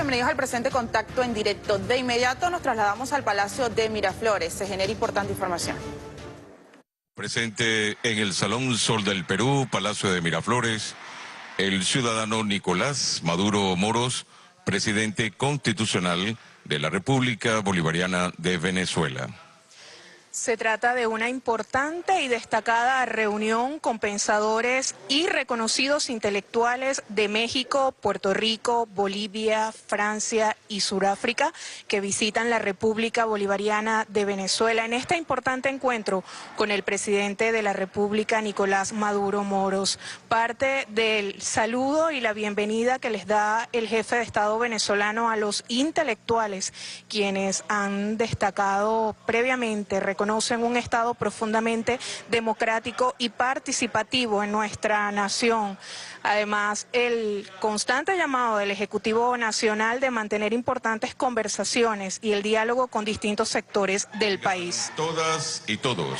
bienvenidos al presente contacto en directo. De inmediato nos trasladamos al Palacio de Miraflores. Se genera importante información. Presente en el Salón Sol del Perú, Palacio de Miraflores, el ciudadano Nicolás Maduro Moros, presidente constitucional de la República Bolivariana de Venezuela. Se trata de una importante y destacada reunión con pensadores y reconocidos intelectuales de México, Puerto Rico, Bolivia, Francia y Sudáfrica que visitan la República Bolivariana de Venezuela en este importante encuentro con el presidente de la República, Nicolás Maduro Moros. Parte del saludo y la bienvenida que les da el jefe de Estado venezolano a los intelectuales, quienes han destacado previamente, reconocen un Estado profundamente democrático y participativo en nuestra nación. Además, el constante llamado del Ejecutivo Nacional de mantener importantes conversaciones y el diálogo con distintos sectores del país. Todas y todos,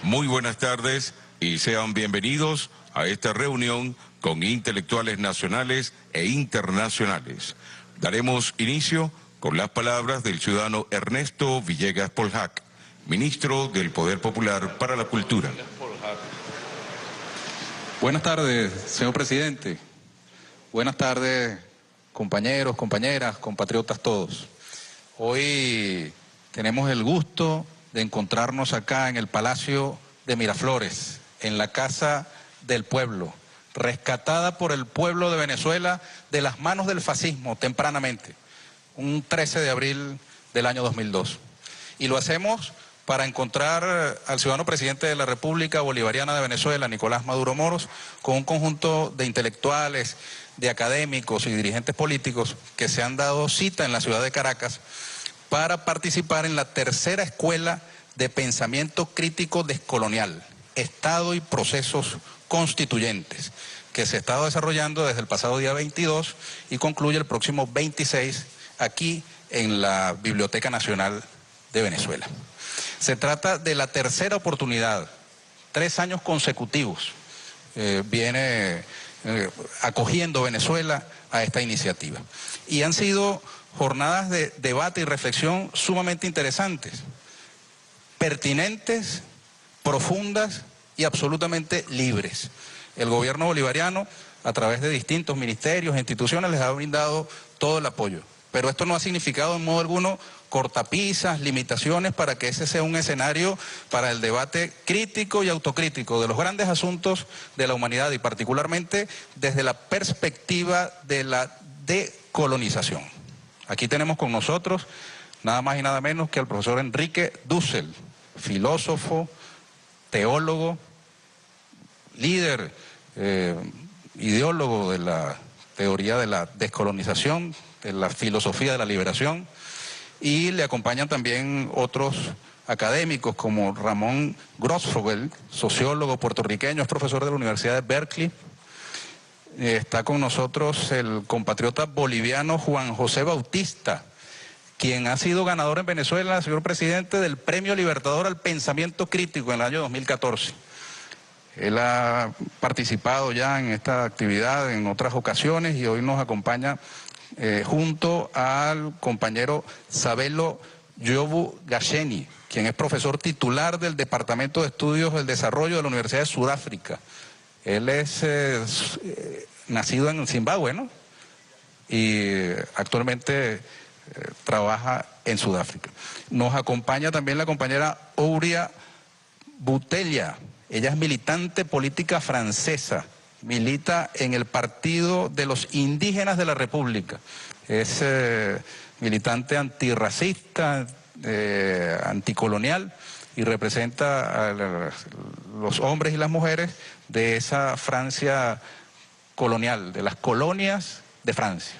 muy buenas tardes y sean bienvenidos a esta reunión con intelectuales nacionales e internacionales. Daremos inicio con las palabras del ciudadano Ernesto Villegas Polhac, ministro del Poder Popular para la Cultura. Buenas tardes, señor presidente. Buenas tardes, compañeros, compañeras, compatriotas todos. Hoy tenemos el gusto de encontrarnos acá en el Palacio de Miraflores, en la Casa del Pueblo, rescatada por el pueblo de Venezuela de las manos del fascismo tempranamente, un 13 de abril del año 2002. Y lo hacemos para encontrar al ciudadano presidente de la República Bolivariana de Venezuela, Nicolás Maduro Moros, con un conjunto de intelectuales, de académicos y dirigentes políticos que se han dado cita en la ciudad de Caracas para participar en la tercera escuela de pensamiento crítico descolonial, Estado y procesos constituyentes, que se ha estado desarrollando desde el pasado día 22 y concluye el próximo 26 aquí en la Biblioteca Nacional de Venezuela. Se trata de la tercera oportunidad, 3 años consecutivos, viene acogiendo Venezuela a esta iniciativa. Y han sido jornadas de debate y reflexión sumamente interesantes, pertinentes, profundas y absolutamente libres. El gobierno bolivariano, a través de distintos ministerios e instituciones, les ha brindado todo el apoyo. Pero esto no ha significado en modo alguno cortapisas, limitaciones para que ese sea un escenario para el debate crítico y autocrítico de los grandes asuntos de la humanidad y particularmente desde la perspectiva de la decolonización. Aquí tenemos con nosotros nada más y nada menos que al profesor Enrique Dussel, filósofo, teólogo, líder, ideólogo de la teoría de la descolonización, de la filosofía de la liberación, y le acompañan también otros académicos como Ramón Grossfogel, sociólogo puertorriqueño, es profesor de la Universidad de Berkeley. Está con nosotros el compatriota boliviano Juan José Bautista, quien ha sido ganador en Venezuela, señor presidente, del Premio Libertador al Pensamiento Crítico en el año 2014. Él ha participado ya en esta actividad en otras ocasiones y hoy nos acompaña junto al compañero Sabelo Yobu Gasheni, quien es profesor titular del Departamento de Estudios del Desarrollo de la Universidad de Sudáfrica. Él es nacido en Zimbabue, ¿no? Y actualmente trabaja en Sudáfrica. Nos acompaña también la compañera Ouria Butella. Ella es militante política francesa, milita en el Partido de los Indígenas de la República. Es militante antirracista, anticolonial y representa a los hombres y las mujeres de esa Francia colonial, de las colonias de Francia.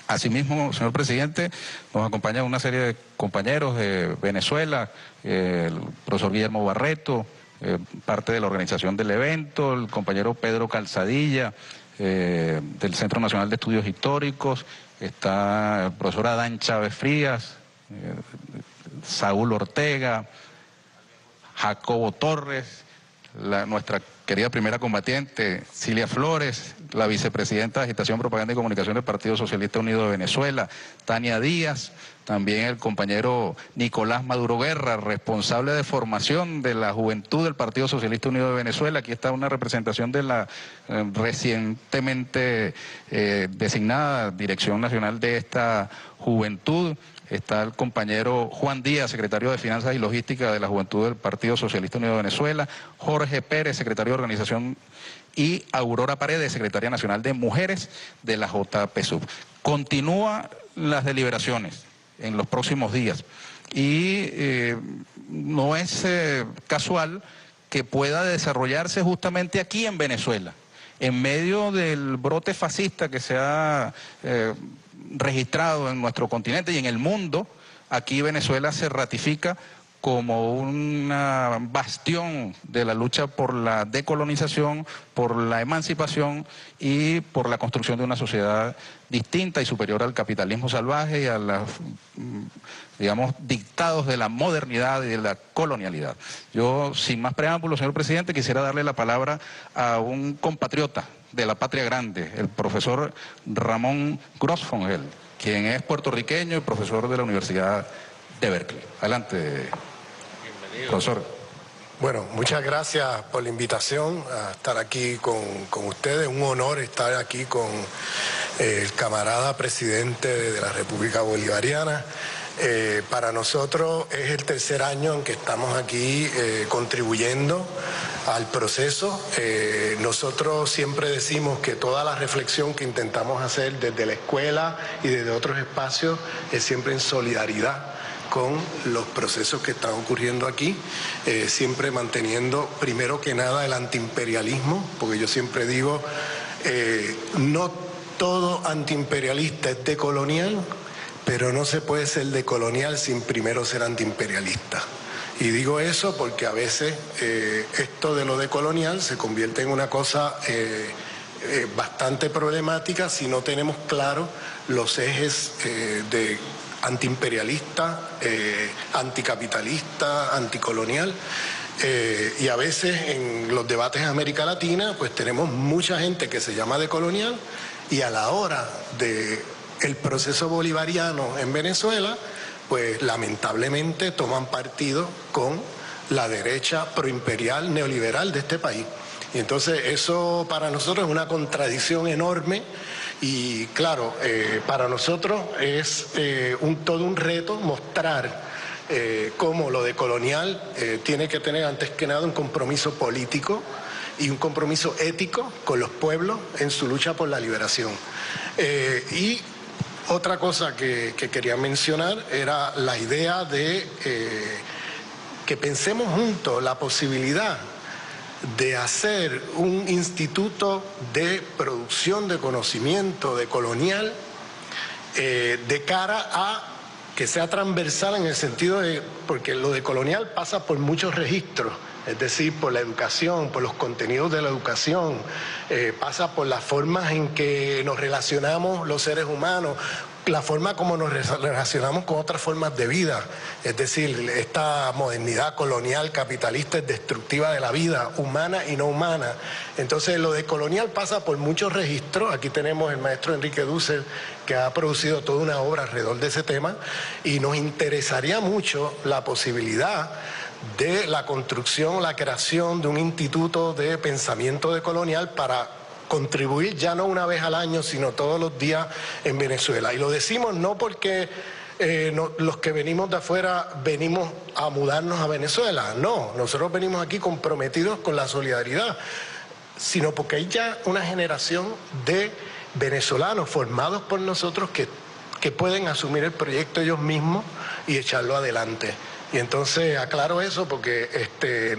Asimismo, señor presidente, nos acompaña una serie de compañeros de Venezuela, el profesor Guillermo Barreto, parte de la organización del evento, el compañero Pedro Calzadilla, del Centro Nacional de Estudios Históricos, está el profesor Adán Chávez Frías, Saúl Ortega, Jacobo Torres, nuestra querida primera combatiente, Cilia Flores, la vicepresidenta de Agitación, Propaganda y Comunicación del Partido Socialista Unido de Venezuela, Tania Díaz, también el compañero Nicolás Maduro Guerra, responsable de formación de la juventud del Partido Socialista Unido de Venezuela. Aquí está una representación de la recientemente designada Dirección Nacional de esta juventud. Está el compañero Juan Díaz, secretario de Finanzas y Logística de la Juventud del Partido Socialista Unido de Venezuela, Jorge Pérez, secretario de Organización, y Aurora Paredes, secretaria nacional de Mujeres de la JPSUV. Continúan las deliberaciones en los próximos días y no es casual que pueda desarrollarse justamente aquí en Venezuela, en medio del brote fascista que se ha registrado en nuestro continente y en el mundo. Aquí Venezuela se ratifica como una bastión de la lucha por la decolonización, por la emancipación y por la construcción de una sociedad distinta y superior al capitalismo salvaje y a los, digamos, dictados de la modernidad y de la colonialidad. Yo, sin más preámbulos, señor presidente, quisiera darle la palabra a un compatriota de la patria grande, el profesor Ramón Grossfogel, quien es puertorriqueño y profesor de la Universidad de Berkeley. Adelante, profesor. Bueno, muchas gracias por la invitación a estar aquí con ustedes. Un honor estar aquí con el camarada presidente de la República Bolivariana. Para nosotros es el tercer año en que estamos aquí contribuyendo al proceso. Nosotros siempre decimos que toda la reflexión que intentamos hacer desde la escuela y desde otros espacios es siempre en solidaridad con los procesos que están ocurriendo aquí, siempre manteniendo primero que nada el antiimperialismo, porque yo siempre digo, no todo antiimperialista es decolonial, pero no se puede ser decolonial sin primero ser antiimperialista. Y digo eso porque a veces esto de lo decolonial se convierte en una cosa bastante problemática si no tenemos claros los ejes de antiimperialista, anticapitalista, anticolonial. Y a veces en los debates en América Latina pues tenemos mucha gente que se llama decolonial y a la hora del proceso bolivariano en Venezuela pues lamentablemente toman partido con la derecha proimperial neoliberal de este país. Y entonces eso para nosotros es una contradicción enorme y claro, para nosotros es todo un reto mostrar cómo lo decolonial tiene que tener antes que nada un compromiso político y un compromiso ético con los pueblos en su lucha por la liberación. Y otra cosa que quería mencionar era la idea de que pensemos juntos la posibilidad de hacer un instituto de producción de conocimiento decolonial de cara a que sea transversal en el sentido de, porque lo decolonial pasa por muchos registros, es decir, por la educación, por los contenidos de la educación, pasa por las formas en que nos relacionamos los seres humanos, la forma como nos relacionamos con otras formas de vida, es decir, esta modernidad colonial capitalista es destructiva de la vida humana y no humana. Entonces lo decolonial pasa por muchos registros. Aquí tenemos el maestro Enrique Dussel, que ha producido toda una obra alrededor de ese tema, y nos interesaría mucho la posibilidad de la construcción, la creación de un instituto de pensamiento decolonial para contribuir ya no una vez al año, sino todos los días en Venezuela. Y lo decimos no porque los que venimos de afuera venimos a mudarnos a Venezuela, no, nosotros venimos aquí comprometidos con la solidaridad, sino porque hay ya una generación de venezolanos formados por nosotros que pueden asumir el proyecto ellos mismos y echarlo adelante. Y entonces aclaro eso porque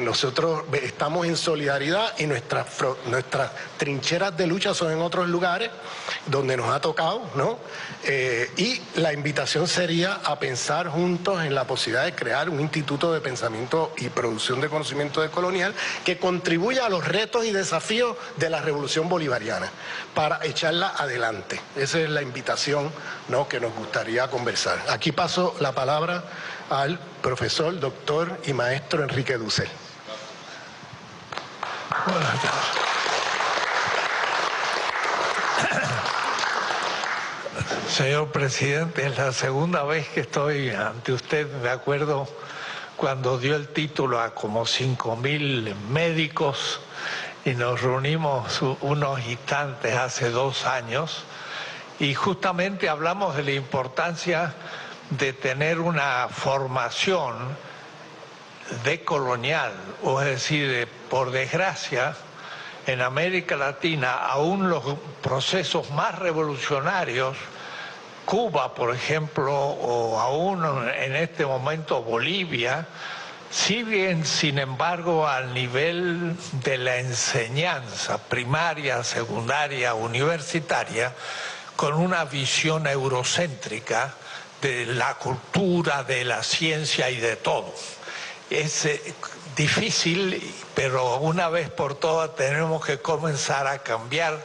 nosotros estamos en solidaridad y nuestras trincheras de lucha son en otros lugares donde nos ha tocado, ¿no? Y la invitación sería a pensar juntos en la posibilidad de crear un instituto de pensamiento y producción de conocimiento decolonial que contribuya a los retos y desafíos de la revolución bolivariana para echarla adelante. Esa es la invitación, ¿no?, que nos gustaría conversar. Aquí paso la palabra al profesor, doctor y maestro Enrique Dussel. Buenas tardes. Señor presidente, es la segunda vez que estoy ante usted. Me acuerdo cuando dio el título a como 5.000 médicos y nos reunimos unos instantes hace 2 años y justamente hablamos de la importancia de tener una formación decolonial, o es decir, por desgracia, en América Latina, aún los procesos más revolucionarios, Cuba, por ejemplo, o aún en este momento Bolivia, siguen, sin embargo, al nivel de la enseñanza primaria, secundaria, universitaria, con una visión eurocéntrica de la cultura, de la ciencia y de todo. Es difícil, pero una vez por todas tenemos que comenzar a cambiar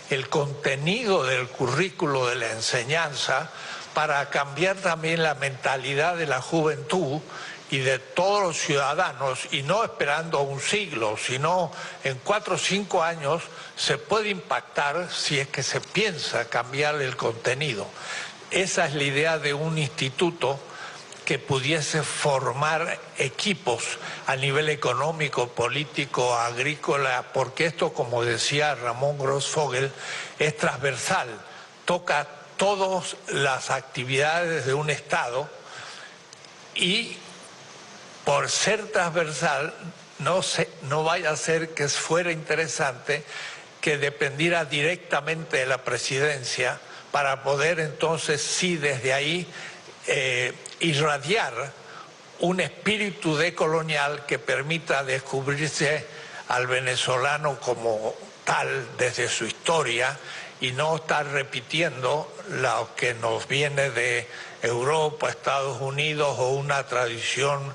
el contenido del currículo de la enseñanza para cambiar también la mentalidad de la juventud y de todos los ciudadanos, y no esperando un siglo, sino en 4 o 5 años se puede impactar si es que se piensa cambiar el contenido. Esa es la idea de un instituto que pudiese formar equipos a nivel económico, político, agrícola, porque esto, como decía Ramón Grossfogel, es transversal, toca todas las actividades de un Estado y por ser transversal no vaya a ser que fuera interesante que dependiera directamente de la presidencia para poder entonces sí desde ahí irradiar un espíritu decolonial que permita descubrirse al venezolano como tal desde su historia y no estar repitiendo lo que nos viene de Europa, Estados Unidos o una tradición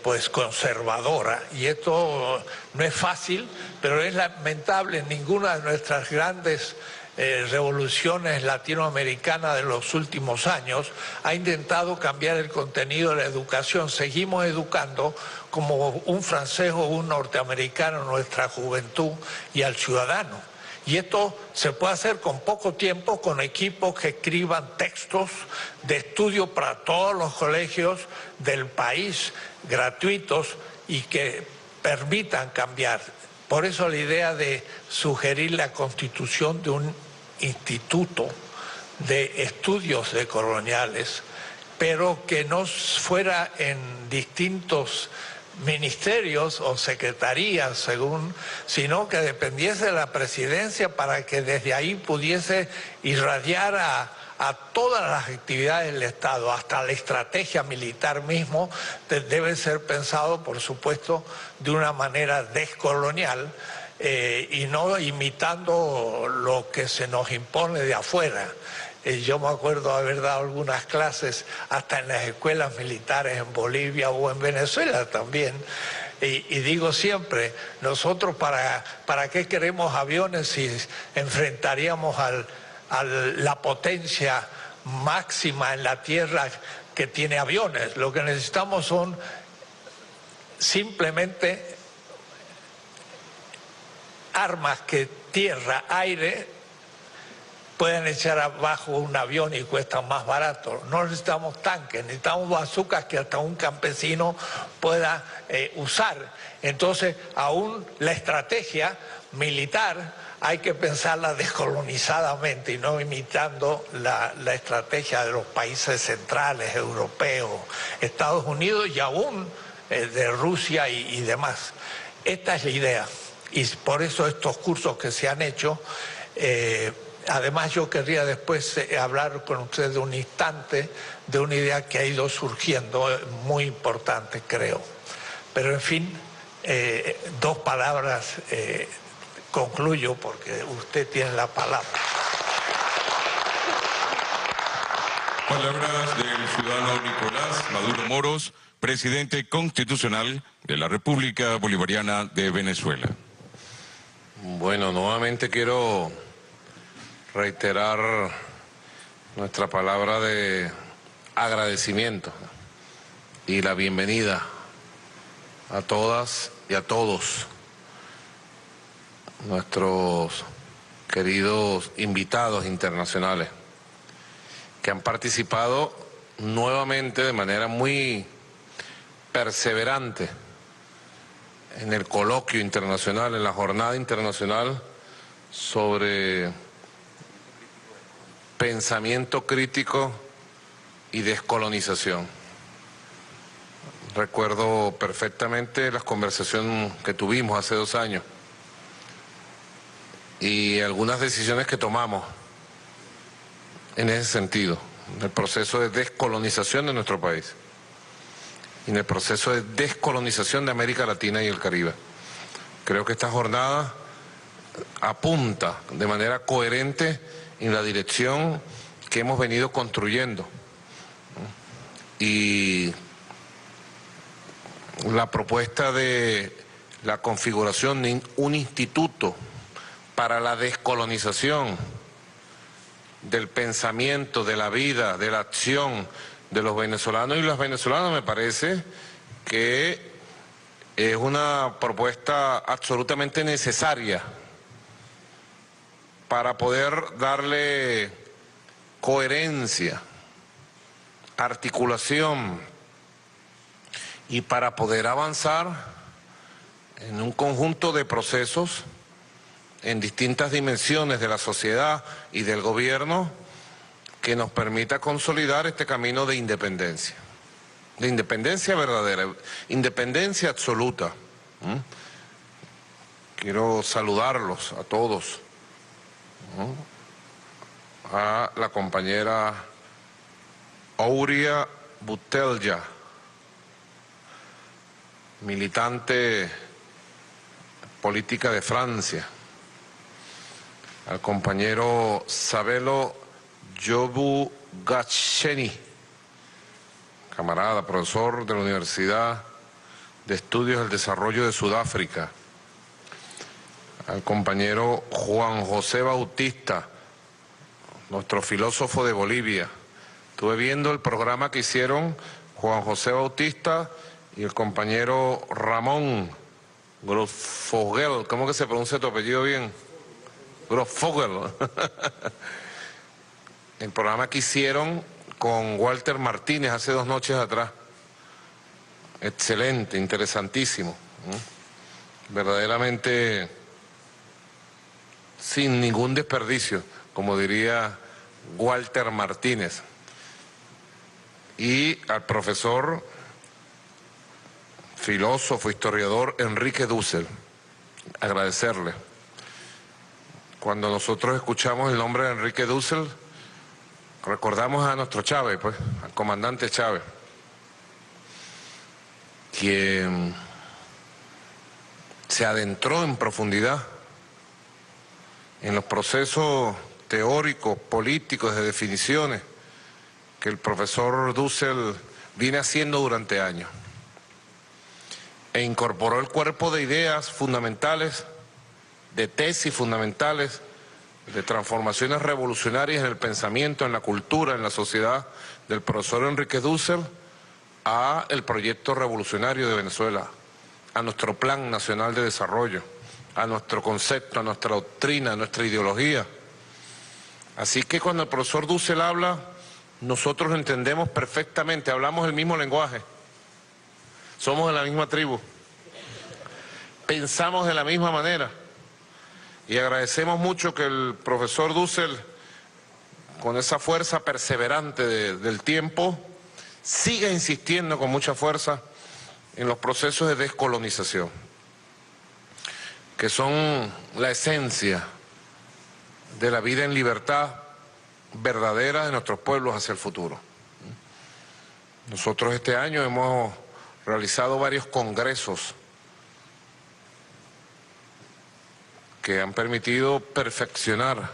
pues conservadora. Y esto no es fácil, pero es lamentable. Ninguna de nuestras grandes revoluciones latinoamericanas de los últimos años ha intentado cambiar el contenido de la educación. Seguimos educando como un francés o un norteamericano nuestra juventud y al ciudadano. Y esto se puede hacer con poco tiempo, con equipos que escriban textos de estudio para todos los colegios del país, gratuitos, y que permitan cambiar. Por eso la idea de sugerir la constitución de un instituto de estudios decoloniales, pero que no fuera en distintos ministerios o secretarías, según, sino que dependiese de la presidencia para que desde ahí pudiese irradiar a todas las actividades del Estado, hasta la estrategia militar mismo, debe ser pensado, por supuesto, de una manera descolonial y no imitando lo que se nos impone de afuera. Yo me acuerdo haber dado algunas clases hasta en las escuelas militares en Bolivia o en Venezuela también. Y digo siempre, nosotros ¿para qué queremos aviones si enfrentaríamos a la potencia máxima en la tierra que tiene aviones? Lo que necesitamos son simplemente armas que tierra, aire pueden echar abajo un avión y cuestan más barato. No necesitamos tanques, necesitamos bazucas que hasta un campesino pueda usar. Entonces, aún la estrategia militar hay que pensarla descolonizadamente y no imitando la estrategia de los países centrales, europeos, Estados Unidos y aún de Rusia y demás. Esta es la idea. Y por eso estos cursos que se han hecho, además yo querría después hablar con ustedes de un instante de una idea que ha ido surgiendo, muy importante creo. Pero en fin, 2 palabras, concluyo porque usted tiene la palabra. Palabras del ciudadano Nicolás Maduro Moros, presidente constitucional de la República Bolivariana de Venezuela. Bueno, nuevamente quiero reiterar nuestra palabra de agradecimiento y la bienvenida a todas y a todos nuestros queridos invitados internacionales que han participado nuevamente de manera muy perseverante en el coloquio internacional, en la jornada internacional sobre pensamiento crítico y descolonización. Recuerdo perfectamente las conversaciones que tuvimos hace 2 años y algunas decisiones que tomamos en ese sentido, en el proceso de descolonización de nuestro país, en el proceso de descolonización de América Latina y el Caribe. Creo que esta jornada apunta de manera coherente en la dirección que hemos venido construyendo. Y la propuesta de la configuración de un instituto para la descolonización del pensamiento, de la vida, de la acción de los venezolanos y las venezolanas me parece que es una propuesta absolutamente necesaria para poder darle coherencia, articulación y para poder avanzar en un conjunto de procesos en distintas dimensiones de la sociedad y del gobierno que nos permita consolidar este camino de independencia verdadera, independencia absoluta. Quiero saludarlos a todos, a la compañera Auria Butelja, militante política de Francia, al compañero Sabelo Jobu Gacheni, camarada, profesor de la Universidad de Estudios del Desarrollo de Sudáfrica, al compañero Juan José Bautista, nuestro filósofo de Bolivia. Estuve viendo el programa que hicieron Juan José Bautista y el compañero Ramón Grosfogel. ¿Cómo que se pronuncia tu apellido bien? Grosfogel. El programa que hicieron con Walter Martínez hace 2 noches atrás. Excelente, interesantísimo. Verdaderamente sin ningún desperdicio, como diría Walter Martínez. Y al profesor, filósofo, historiador Enrique Dussel, agradecerle. Cuando nosotros escuchamos el nombre de Enrique Dussel, recordamos a nuestro Chávez, pues, al comandante Chávez, quien se adentró en profundidad en los procesos teóricos, políticos, de definiciones que el profesor Dussel viene haciendo durante años, e incorporó el cuerpo de ideas fundamentales, de tesis fundamentales, de transformaciones revolucionarias en el pensamiento, en la cultura, en la sociedad del profesor Enrique Dussel a el proyecto revolucionario de Venezuela, a nuestro Plan Nacional de Desarrollo, a nuestro concepto, a nuestra doctrina, a nuestra ideología. Así que cuando el profesor Dussel habla, nosotros lo entendemos perfectamente, hablamos el mismo lenguaje, somos de la misma tribu, pensamos de la misma manera. Y agradecemos mucho que el profesor Dussel, con esa fuerza perseverante del tiempo, siga insistiendo con mucha fuerza en los procesos de descolonización, que son la esencia de la vida en libertad verdadera de nuestros pueblos hacia el futuro. Nosotros este año hemos realizado varios congresos que han permitido perfeccionar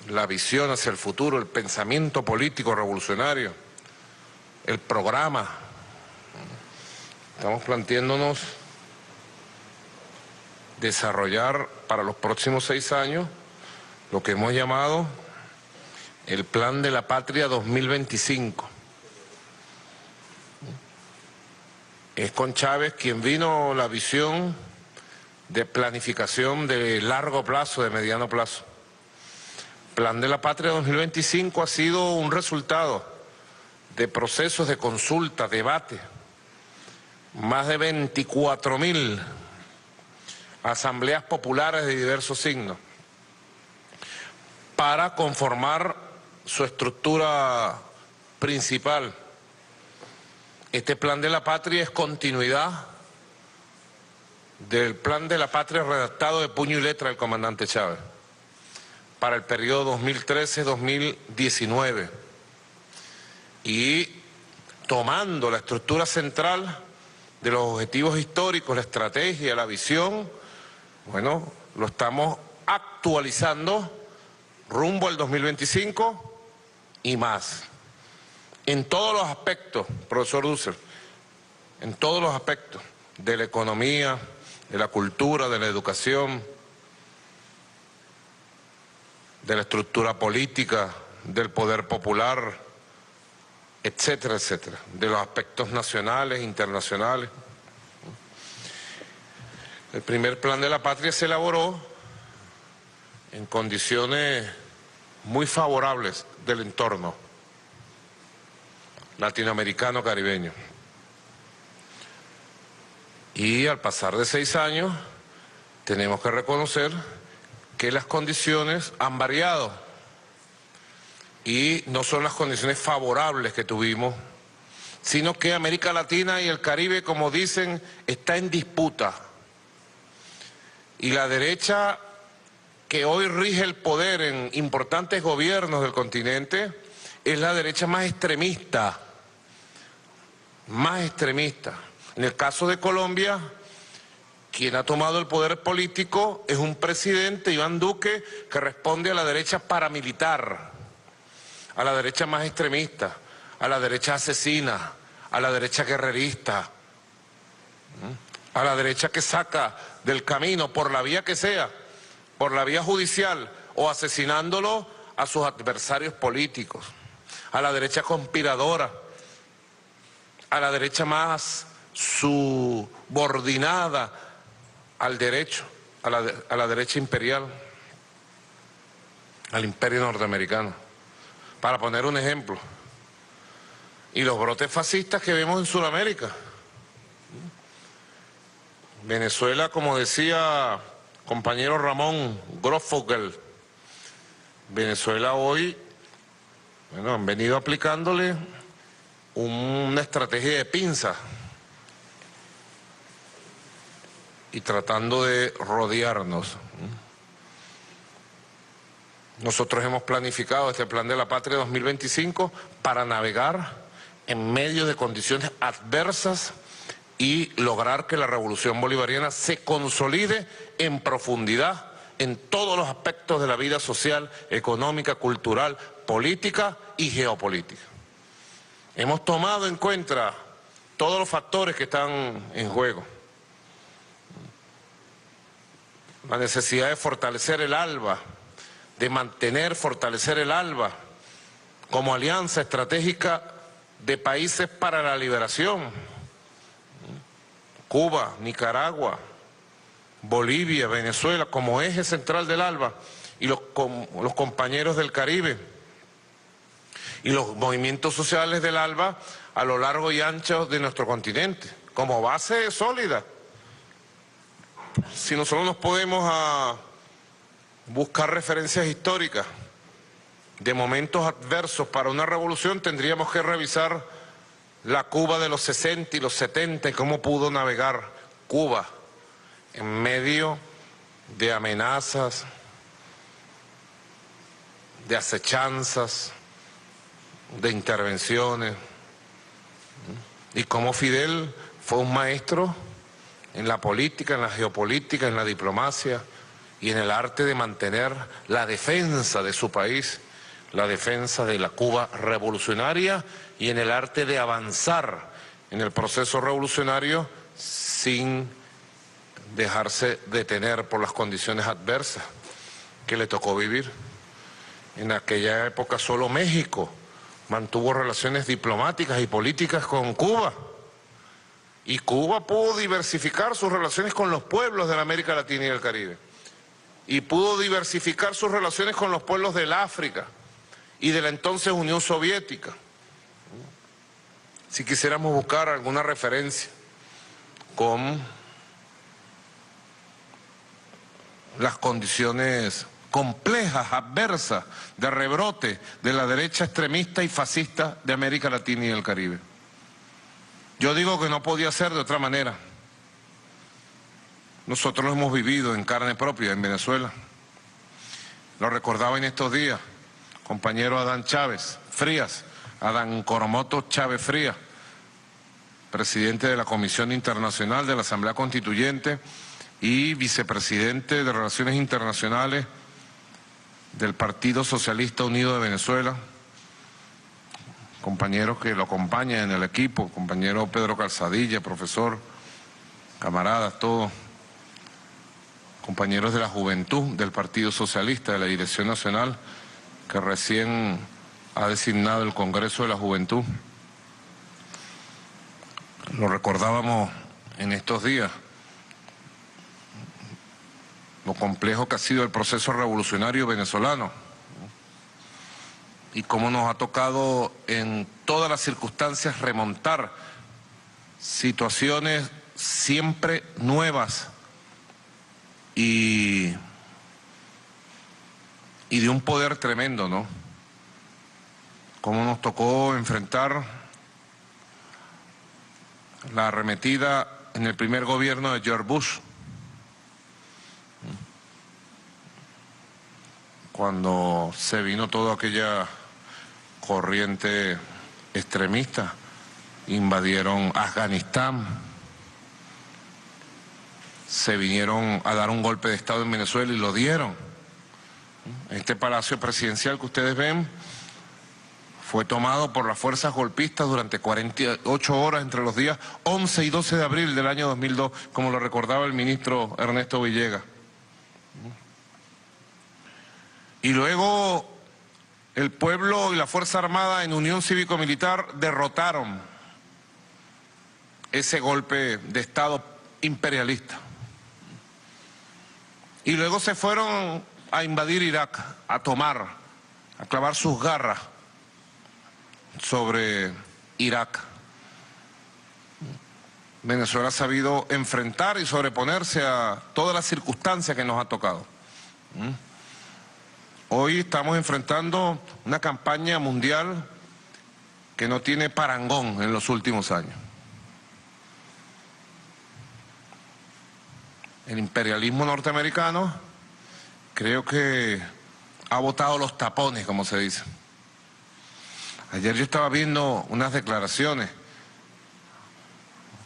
la visión hacia el futuro, el pensamiento político revolucionario, el programa. Estamos planteándonos desarrollar para los próximos 6 años lo que hemos llamado el Plan de la Patria 2025. Es con Chávez quien vino la visión de planificación de largo plazo, de mediano plazo. Plan de la Patria 2025 ha sido un resultado de procesos de consulta, debate, más de 24.000 asambleas populares de diversos signos para conformar su estructura principal. Este Plan de la Patria es continuidad del Plan de la Patria redactado de puño y letra del comandante Chávez para el periodo 2013-2019 y tomando la estructura central de los objetivos históricos, la estrategia, la visión, bueno, lo estamos actualizando rumbo al 2025 y más. En todos los aspectos, profesor Dussel, en todos los aspectos de la economía, de la cultura, de la educación, de la estructura política, del poder popular, etcétera, etcétera, de los aspectos nacionales, internacionales. El primer Plan de la Patria se elaboró en condiciones muy favorables del entorno latinoamericano-caribeño. Y al pasar de 6 años, tenemos que reconocer que las condiciones han variado y no son las condiciones favorables que tuvimos, sino que América Latina y el Caribe, como dicen, está en disputa. Y la derecha que hoy rige el poder en importantes gobiernos del continente es la derecha más extremista. En el caso de Colombia, quien ha tomado el poder político es un presidente, Iván Duque, que responde a la derecha paramilitar, a la derecha más extremista, a la derecha asesina, a la derecha guerrerista, a la derecha que saca del camino por la vía que sea, por la vía judicial o asesinándolo a sus adversarios políticos, a la derecha conspiradora, a la derecha más subordinada al derecho, a la derecha imperial, al imperio norteamericano, para poner un ejemplo. Y los brotes fascistas que vemos en Sudamérica. Venezuela, como decía compañero Ramón Grossfogel, Venezuela hoy, bueno, han venido aplicándole una estrategia de pinza y tratando de rodearnos. Nosotros hemos planificado este Plan de la Patria 2025 para navegar en medio de condiciones adversas y lograr que la revolución bolivariana se consolide en profundidad en todos los aspectos de la vida social, económica, cultural, política y geopolítica. Hemos tomado en cuenta todos los factores que están en juego. La necesidad de fortalecer el ALBA, de fortalecer el ALBA como alianza estratégica de países para la liberación. Cuba, Nicaragua, Bolivia, Venezuela, como eje central del ALBA, y los compañeros del Caribe, y los movimientos sociales del ALBA a lo largo y ancho de nuestro continente, como base sólida. Si nosotros nos podemos a buscar referencias históricas de momentos adversos para una revolución, tendríamos que revisar la Cuba de los 60 y los 70 y cómo pudo navegar Cuba en medio de amenazas, de acechanzas, de intervenciones, y cómo Fidel fue un maestro en la política, en la geopolítica, en la diplomacia y en el arte de mantener la defensa de su país, la defensa de la Cuba revolucionaria y en el arte de avanzar en el proceso revolucionario sin dejarse detener por las condiciones adversas que le tocó vivir. En aquella época solo México mantuvo relaciones diplomáticas y políticas con Cuba. Y Cuba pudo diversificar sus relaciones con los pueblos de la América Latina y el Caribe. Y pudo diversificar sus relaciones con los pueblos del África y de la entonces Unión Soviética. Si quisiéramos buscar alguna referencia con las condiciones complejas, adversas, de rebrote de la derecha extremista y fascista de América Latina y el Caribe. Yo digo que no podía ser de otra manera. Nosotros lo hemos vivido en carne propia en Venezuela. Lo recordaba en estos días, compañero Adán Chávez Frías, Adán Coromoto Chávez Frías, presidente de la Comisión Internacional de la Asamblea Constituyente y vicepresidente de Relaciones Internacionales del Partido Socialista Unido de Venezuela, compañeros que lo acompañan en el equipo, compañero Pedro Calzadilla, profesor, camaradas, todos, compañeros de la juventud del Partido Socialista, de la Dirección Nacional, que recién ha designado el Congreso de la Juventud. Lo recordábamos en estos días, lo complejo que ha sido el proceso revolucionario venezolano y cómo nos ha tocado en todas las circunstancias remontar situaciones siempre nuevas y de un poder tremendo, ¿no? Cómo nos tocó enfrentar la arremetida en el primer gobierno de George Bush, cuando se vino toda aquella corriente extremista, invadieron Afganistán, se vinieron a dar un golpe de Estado en Venezuela y lo dieron. Este palacio presidencial que ustedes ven fue tomado por las fuerzas golpistas durante 48 horas entre los días 11 y 12 de abril del año 2002, como lo recordaba el ministro Ernesto Villegas. Y luego el pueblo y la Fuerza Armada en unión cívico-militar derrotaron ese golpe de Estado imperialista. Y luego se fueron a invadir Irak, a tomar, a clavar sus garras sobre Irak. Venezuela ha sabido enfrentar y sobreponerse a todas las circunstancias que nos ha tocado. Hoy estamos enfrentando una campaña mundial que no tiene parangón en los últimos años. El imperialismo norteamericano creo que ha botado los tapones, como se dice. Ayer yo estaba viendo unas declaraciones,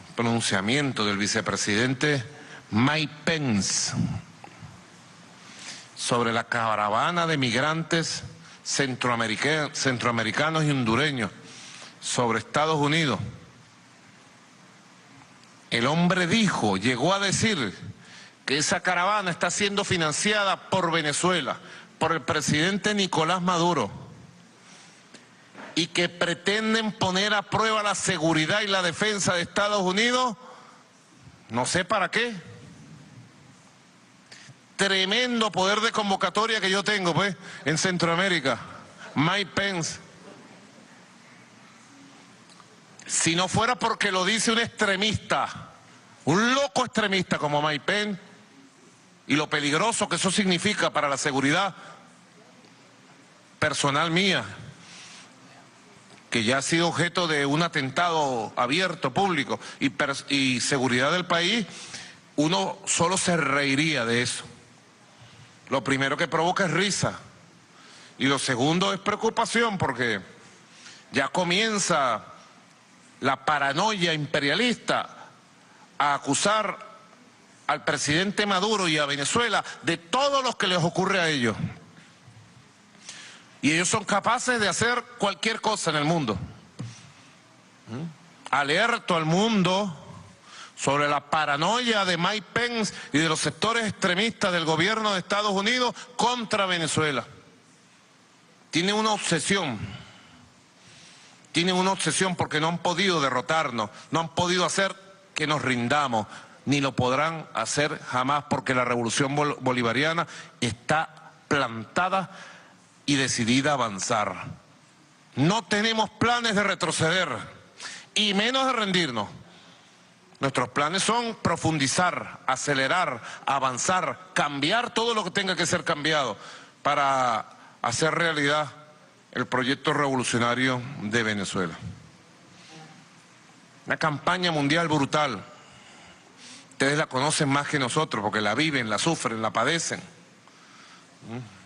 un pronunciamiento del vicepresidente Mike Pence sobre la caravana de migrantes centroamericanos y hondureños sobre Estados Unidos. El hombre dijo, llegó a decir que esa caravana está siendo financiada por Venezuela, por el presidente Nicolás Maduro, y que pretenden poner a prueba la seguridad y la defensa de Estados Unidos, no sé para qué. Tremendo poder de convocatoria que yo tengo, pues, en Centroamérica. Mike Pence. Si no fuera porque lo dice un extremista, un loco extremista como Mike Pence, y lo peligroso que eso significa para la seguridad personal mía, que ya ha sido objeto de un atentado abierto, público, y seguridad del país, uno solo se reiría de eso. Lo primero que provoca es risa, y lo segundo es preocupación, porque ya comienza la paranoia imperialista a acusar al presidente Maduro y a Venezuela de todo lo que les ocurre a ellos. Y ellos son capaces de hacer cualquier cosa en el mundo. Alerto al mundo sobre la paranoia de Mike Pence y de los sectores extremistas del gobierno de Estados Unidos contra Venezuela. Tienen una obsesión. Tienen una obsesión porque no han podido derrotarnos, no han podido hacer que nos rindamos, ni lo podrán hacer jamás, porque la revolución bolivariana está plantada y decidida a avanzar. No tenemos planes de retroceder, y menos de rendirnos. Nuestros planes son profundizar, acelerar, avanzar, cambiar todo lo que tenga que ser cambiado para hacer realidad el proyecto revolucionario de Venezuela. Una campaña mundial brutal. Ustedes la conocen más que nosotros porque la viven, la sufren, la padecen.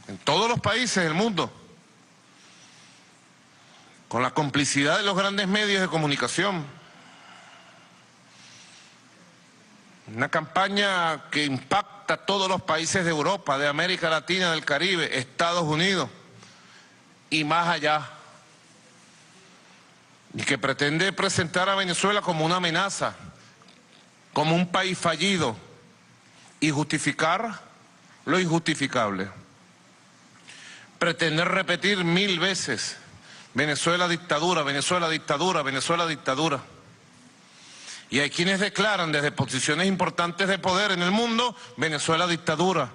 En todos los países del mundo. Con la complicidad de los grandes medios de comunicación. Una campaña que impacta a todos los países de Europa, de América Latina, del Caribe, Estados Unidos y más allá. Y que pretende presentar a Venezuela como una amenaza, como un país fallido y justificar lo injustificable. Pretender repetir 1000 veces Venezuela dictadura, Venezuela dictadura, Venezuela dictadura. Y hay quienes declaran desde posiciones importantes de poder en el mundo, Venezuela dictadura,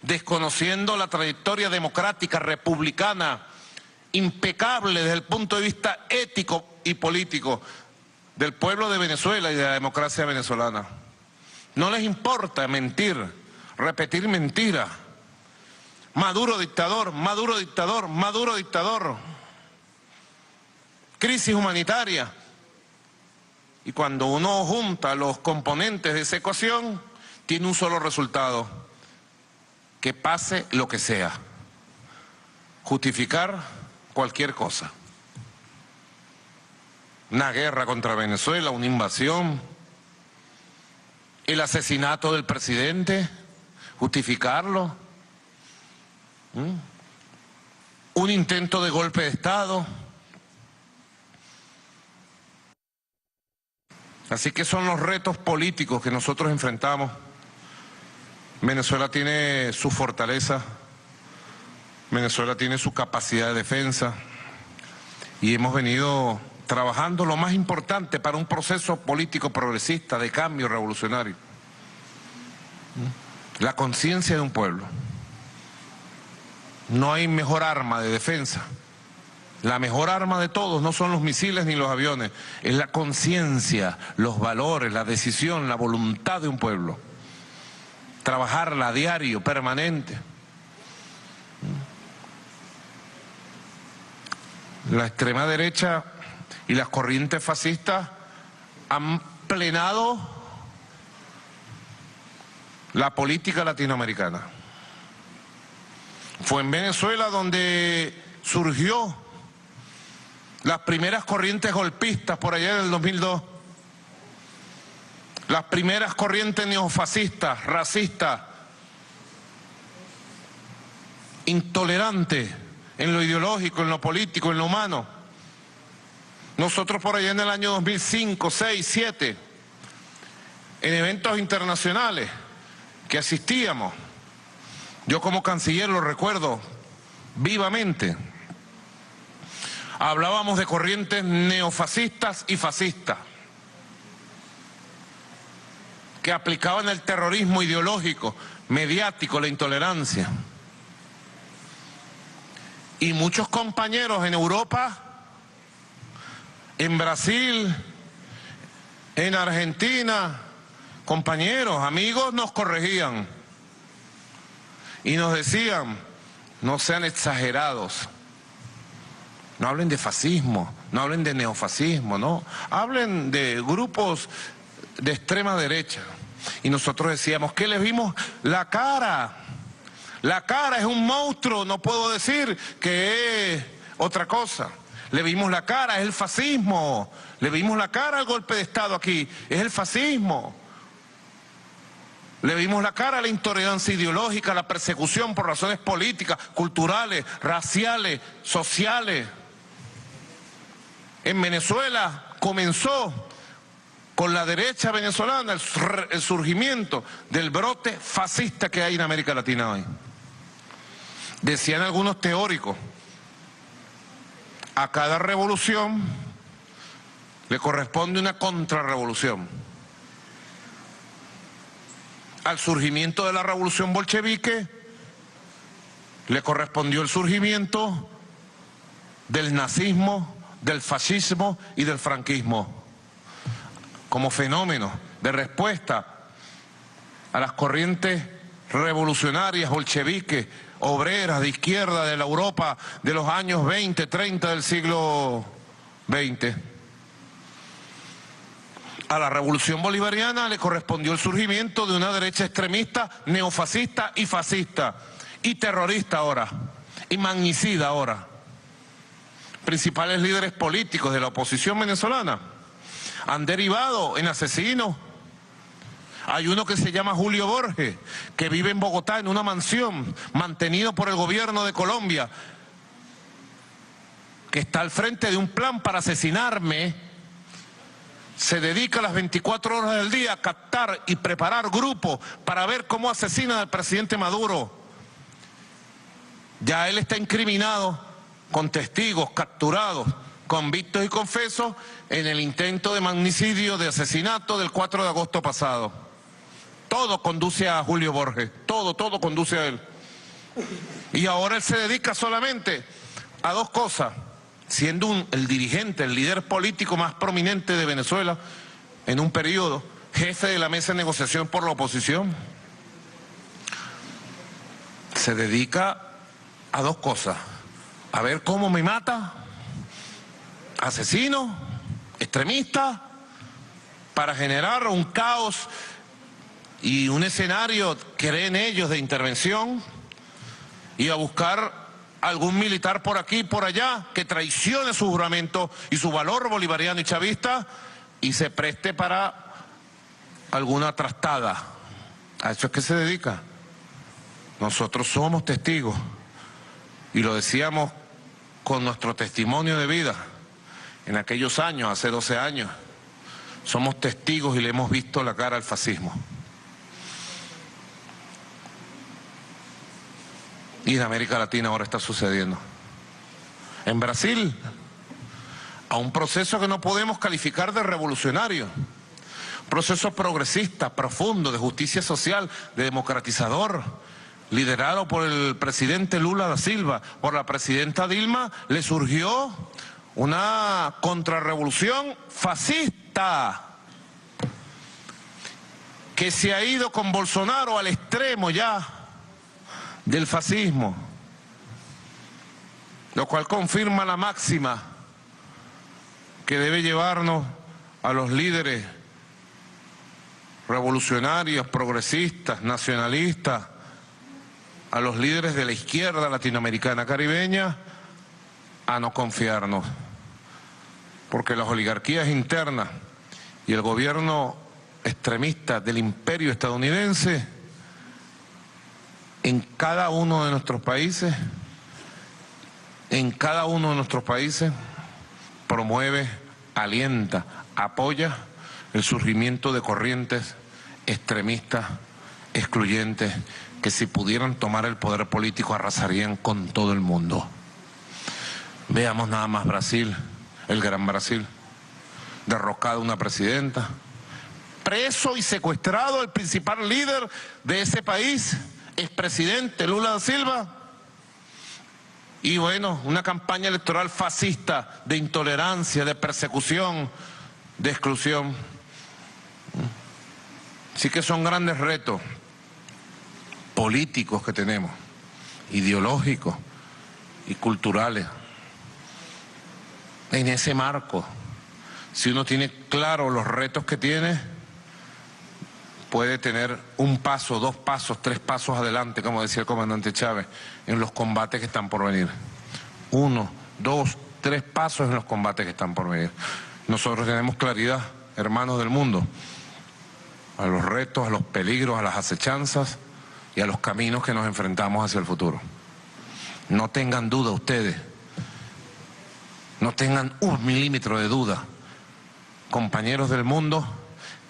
desconociendo la trayectoria democrática, republicana, impecable desde el punto de vista ético y político del pueblo de Venezuela y de la democracia venezolana. No les importa mentir, repetir mentiras. Maduro dictador, Maduro dictador, Maduro dictador. Crisis humanitaria. Y cuando uno junta los componentes de esa ecuación, tiene un solo resultado: que pase lo que sea. Justificar cualquier cosa. Una guerra contra Venezuela, una invasión, el asesinato del presidente, justificarlo, un intento de golpe de Estado. Así que son los retos políticos que nosotros enfrentamos. Venezuela tiene su fortaleza, Venezuela tiene su capacidad de defensa y hemos venido trabajando lo más importante para un proceso político progresista de cambio revolucionario. La conciencia de un pueblo. No hay mejor arma de defensa. La mejor arma de todos no son los misiles ni los aviones, es la conciencia, los valores, la decisión, la voluntad de un pueblo. Trabajarla a diario, permanente. La extrema derecha y las corrientes fascistas han plenado la política latinoamericana. Fue en Venezuela donde surgió las primeras corrientes golpistas por allá en el 2002, las primeras corrientes neofascistas, racistas, intolerantes en lo ideológico, en lo político, en lo humano. Nosotros por allá en el año 2005, 6, 7, en eventos internacionales que asistíamos, yo como canciller lo recuerdo vivamente, hablábamos de corrientes neofascistas y fascistas que aplicaban el terrorismo ideológico, mediático, la intolerancia. Y muchos compañeros en Europa, en Brasil, en Argentina, compañeros, amigos, nos corregían y nos decían: no sean exagerados. No hablen de fascismo, no hablen de neofascismo, no. Hablen de grupos de extrema derecha. Y nosotros decíamos que les vimos la cara. La cara es un monstruo, no puedo decir que es otra cosa. Le vimos la cara, es el fascismo. Le vimos la cara al golpe de Estado aquí, es el fascismo. Le vimos la cara a la intolerancia ideológica, a la persecución por razones políticas, culturales, raciales, sociales. En Venezuela comenzó con la derecha venezolana el surgimiento del brote fascista que hay en América Latina hoy. Decían algunos teóricos, a cada revolución le corresponde una contrarrevolución. al surgimiento de la revolución bolchevique le correspondió el surgimiento del nazismo, del fascismo y del franquismo, como fenómeno de respuesta a las corrientes revolucionarias, bolcheviques, obreras, de izquierda, de la Europa de los años 20, 30 del siglo XX. A la revolución bolivariana le correspondió el surgimiento de una derecha extremista, neofascista y fascista, y terrorista ahora, y magnicida ahora. Principales líderes políticos de la oposición venezolana han derivado en asesinos. Hay uno que se llama Julio Borges, que vive en Bogotá en una mansión mantenido por el gobierno de Colombia, que está al frente de un plan para asesinarme. Se dedica las 24 horas del día a captar y preparar grupos para ver cómo asesinan al presidente Maduro. Ya él está incriminado con testigos capturados, convictos y confesos en el intento de magnicidio, de asesinato del 4 de agosto pasado. Todo conduce a Julio Borges, todo conduce a él. Y ahora él se dedica solamente a dos cosas, siendo el dirigente, el líder político más prominente de Venezuela en un periodo, jefe de la mesa de negociación por la oposición. Se dedica a dos cosas: a ver cómo me mata, asesino, extremista, para generar un caos y un escenario, creen ellos, de intervención, y a buscar algún militar por aquí y por allá que traicione su juramento y su valor bolivariano y chavista y se preste para alguna trastada. A eso es que se dedica. Nosotros somos testigos, y lo decíamos con nuestro testimonio de vida en aquellos años, hace 12 años. Somos testigos y le hemos visto la cara al fascismo. Y en América Latina ahora está sucediendo. En Brasil, a un proceso que no podemos calificar de revolucionario, un proceso progresista, profundo, de justicia social, de democratizador, liderado por el presidente Lula da Silva, por la presidenta Dilma, le surgió una contrarrevolución fascista que se ha ido con Bolsonaro al extremo ya del fascismo, lo cual confirma la máxima que debe llevarnos a los líderes revolucionarios, progresistas, nacionalistas, a los líderes de la izquierda latinoamericana caribeña, a no confiarnos, porque las oligarquías internas y el gobierno extremista del imperio estadounidense en cada uno de nuestros países, promueve, alienta, apoya el surgimiento de corrientes extremistas, excluyentes, que si pudieran tomar el poder político arrasarían con todo el mundo. Veamos nada más Brasil, el gran Brasil, derrocada una presidenta, preso y secuestrado el principal líder de ese país, expresidente Lula da Silva, y bueno, una campaña electoral fascista de intolerancia, de persecución, de exclusión. Sí que son grandes retos políticos que tenemos, ideológicos y culturales. En ese marco, si uno tiene claro los retos que tiene, puede tener un paso, 2 pasos, 3 pasos adelante, como decía el comandante Chávez, en los combates que están por venir. 1, 2, 3 pasos en los combates que están por venir. Nosotros tenemos claridad, hermanos del mundo, a los retos, a los peligros, a las acechanzas y a los caminos que nos enfrentamos hacia el futuro. No tengan duda ustedes, no tengan un milímetro de duda, compañeros del mundo,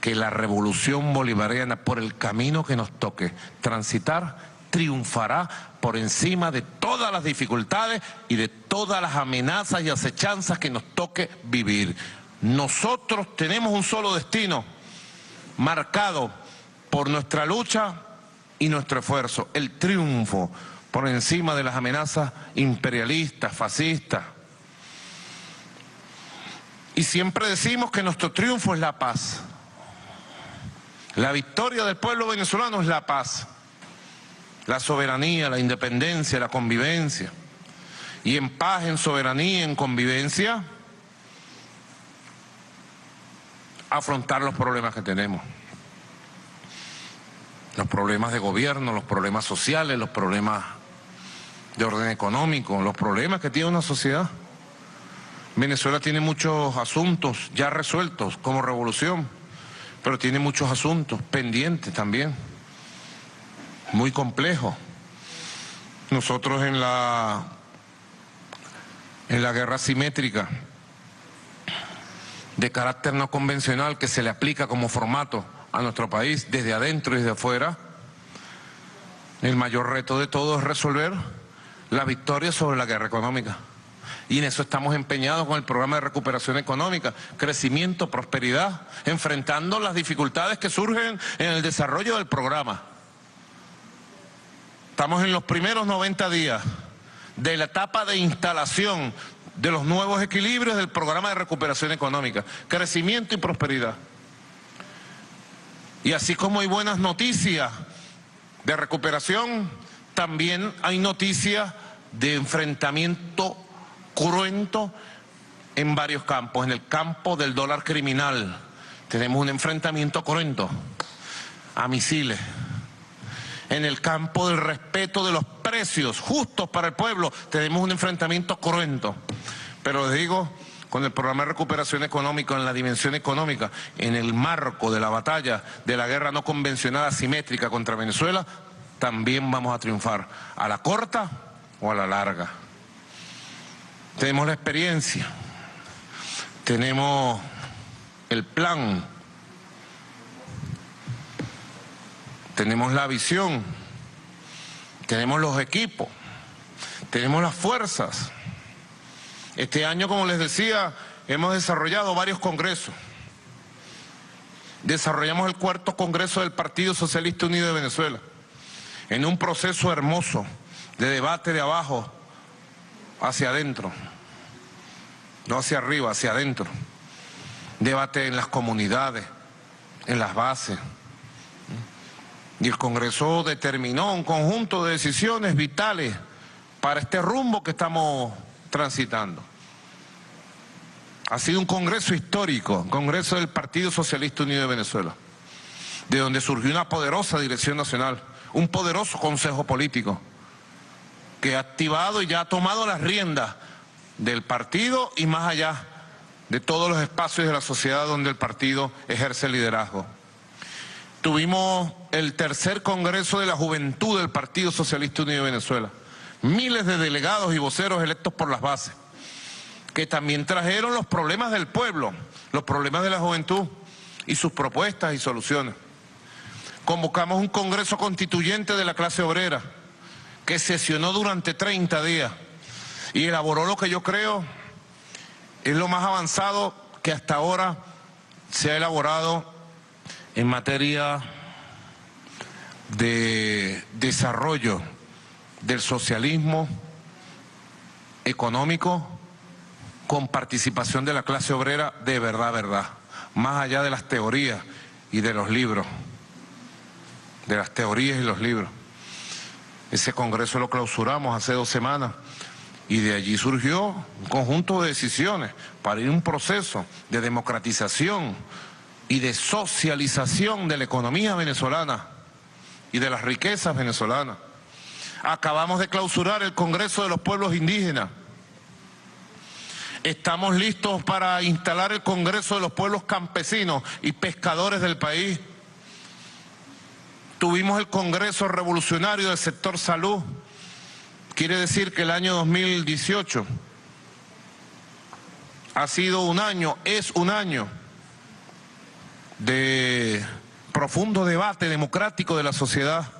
que la revolución bolivariana, por el camino que nos toque transitar, triunfará por encima de todas las dificultades y de todas las amenazas y acechanzas que nos toque vivir. Nosotros tenemos un solo destino, marcado por nuestra lucha y nuestro esfuerzo, el triunfo por encima de las amenazas imperialistas, fascistas. Y siempre decimos que nuestro triunfo es la paz. La victoria del pueblo venezolano es la paz, la soberanía, la independencia, la convivencia. Y en paz, en soberanía, en convivencia, afrontar los problemas que tenemos. Los problemas de gobierno, los problemas sociales, los problemas de orden económico, los problemas que tiene una sociedad. Venezuela tiene muchos asuntos ya resueltos como revolución, pero tiene muchos asuntos pendientes también, muy complejos. Nosotros en la guerra asimétrica de carácter no convencional que se le aplica como formato a nuestro país, desde adentro y desde afuera, el mayor reto de todo es resolver la victoria sobre la guerra económica. Y en eso estamos empeñados con el programa de recuperación económica, crecimiento, prosperidad, enfrentando las dificultades que surgen en el desarrollo del programa. Estamos en los primeros 90 días de la etapa de instalación de los nuevos equilibrios del programa de recuperación económica, crecimiento y prosperidad. Y así como hay buenas noticias de recuperación, también hay noticias de enfrentamiento cruento en varios campos. En el campo del dólar criminal tenemos un enfrentamiento cruento a misiles. En el campo del respeto de los precios justos para el pueblo tenemos un enfrentamiento cruento. Pero les digo, con el programa de recuperación económica, en la dimensión económica, en el marco de la batalla de la guerra no convencional asimétrica contra Venezuela, también vamos a triunfar, a la corta o a la larga. Tenemos la experiencia, tenemos el plan, tenemos la visión, tenemos los equipos, tenemos las fuerzas. Este año, como les decía, hemos desarrollado varios congresos. Desarrollamos el 4º Congreso del Partido Socialista Unido de Venezuela, en un proceso hermoso de debate de abajo hacia adentro, no hacia arriba, hacia adentro. Debate en las comunidades, en las bases. Y el Congreso determinó un conjunto de decisiones vitales para este rumbo que estamos transitando. Ha sido un congreso histórico, un congreso del Partido Socialista Unido de Venezuela, de donde surgió una poderosa dirección nacional, un poderoso consejo político, que ha activado y ya ha tomado las riendas del partido y más allá de todos los espacios de la sociedad donde el partido ejerce liderazgo. Tuvimos el 3er Congreso de la Juventud del Partido Socialista Unido de Venezuela. Miles de delegados y voceros electos por las bases, que también trajeron los problemas del pueblo, los problemas de la juventud y sus propuestas y soluciones. Convocamos un Congreso Constituyente de la clase obrera, que sesionó durante 30 días y elaboró lo que yo creo es lo más avanzado que hasta ahora se ha elaborado en materia de desarrollo del socialismo económico con participación de la clase obrera de verdad, más allá de las teorías y de los libros, de las teorías y los libros. Ese congreso lo clausuramos hace 2 semanas y de allí surgió un conjunto de decisiones para ir a un proceso de democratización y de socialización de la economía venezolana y de las riquezas venezolanas. Acabamos de clausurar el Congreso de los Pueblos Indígenas. Estamos listos para instalar el Congreso de los Pueblos Campesinos y Pescadores del país. Tuvimos el Congreso Revolucionario del Sector Salud. Quiere decir que el año 2018 ha sido un año, es un año de profundo debate democrático de la sociedad,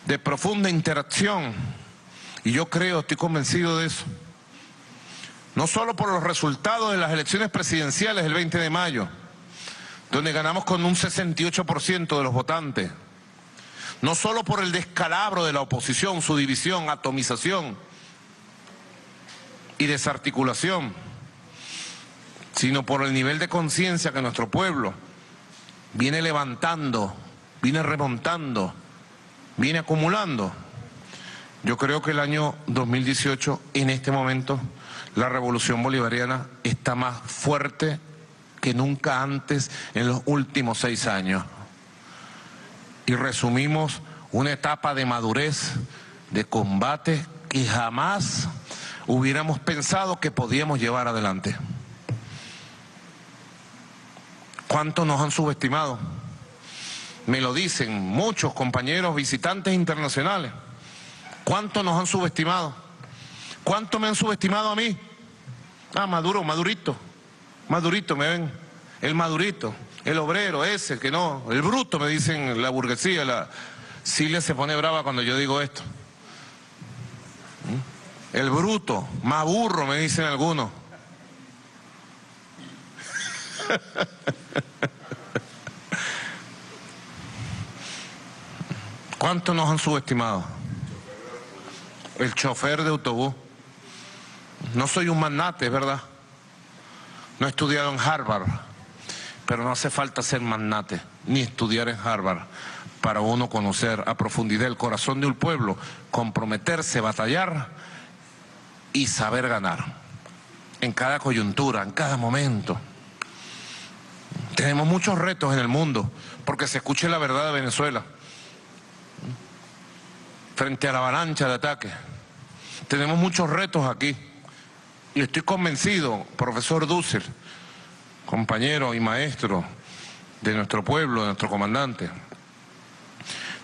de profunda interacción, y yo creo, estoy convencido de eso, no solo por los resultados de las elecciones presidenciales del 20 de mayo, donde ganamos con un 68% de los votantes, no solo por el descalabro de la oposición, su división, atomización y desarticulación, sino por el nivel de conciencia que nuestro pueblo viene levantando, viene remontando, viene acumulando. Yo creo que el año 2018, en este momento, la revolución bolivariana está más fuerte que nunca antes en los últimos 6 años. Y resumimos una etapa de madurez, de combate que jamás hubiéramos pensado que podíamos llevar adelante. ¿Cuánto nos han subestimado? Me lo dicen muchos compañeros visitantes internacionales. ¿Cuánto nos han subestimado? ¿Cuánto me han subestimado a mí? Ah, Maduro, Madurito. Madurito, me ven. El Madurito, el obrero ese, que no, el bruto, me dicen la burguesía. La Cilia se pone brava cuando yo digo esto. El bruto, más burro, me dicen algunos. ¿Cuánto nos han subestimado? El chofer de autobús. No soy un magnate, es verdad. No he estudiado en Harvard, pero no hace falta ser magnate, ni estudiar en Harvard, para uno conocer a profundidad el corazón de un pueblo, comprometerse, batallar y saber ganar. En cada coyuntura, en cada momento. Tenemos muchos retos en el mundo, porque se escuche la verdad de Venezuela. Frente a la avalancha de ataques. Tenemos muchos retos aquí. Y estoy convencido, profesor Dussel, compañero y maestro de nuestro pueblo, de nuestro comandante,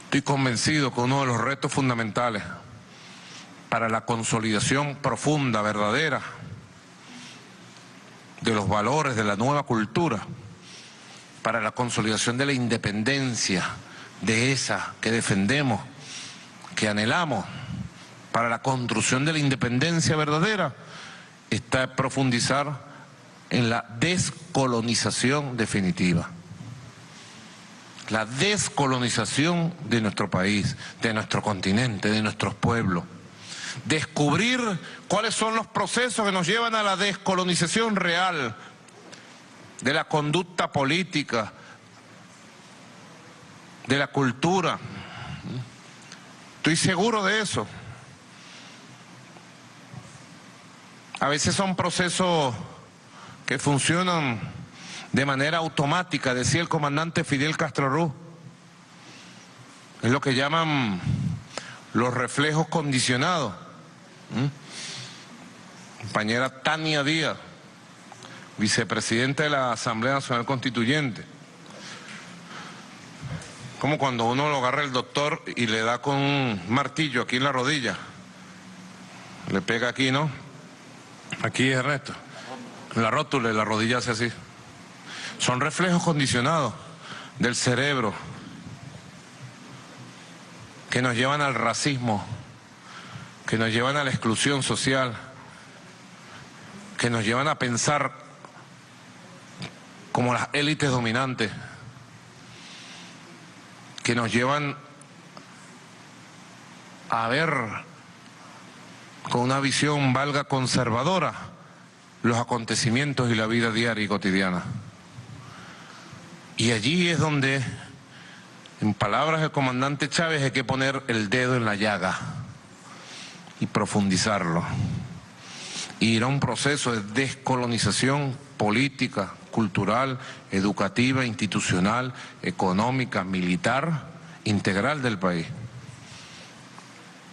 estoy convencido que uno de los retos fundamentales para la consolidación profunda, verdadera, de los valores de la nueva cultura, para la consolidación de la independencia, de esa que defendemos, que anhelamos, para la construcción de la independencia verdadera, está en profundizar en la descolonización definitiva. La descolonización de nuestro país, de nuestro continente, de nuestros pueblos. Descubrir cuáles son los procesos que nos llevan a la descolonización real de la conducta política, de la cultura. Estoy seguro de eso. A veces son procesos que funcionan de manera automática, decía el comandante Fidel Castro Ruz. Es lo que llaman los reflejos condicionados. Compañera Tania Díaz, vicepresidenta de la Asamblea Nacional Constituyente. Como cuando uno lo agarra el doctor y le da con un martillo aquí en la rodilla. Le pega aquí, ¿no? Aquí es Ernesto. En la rótula, la rodilla hace así. Son reflejos condicionados del cerebro que nos llevan al racismo, que nos llevan a la exclusión social, que nos llevan a pensar como las élites dominantes, que nos llevan a ver con una visión, valga, conservadora, los acontecimientos y la vida diaria y cotidiana. Y allí es donde, en palabras del comandante Chávez, hay que poner el dedo en la llaga y profundizarlo. Ir a un proceso de descolonización política, cultural, educativa, institucional, económica, militar, integral del país.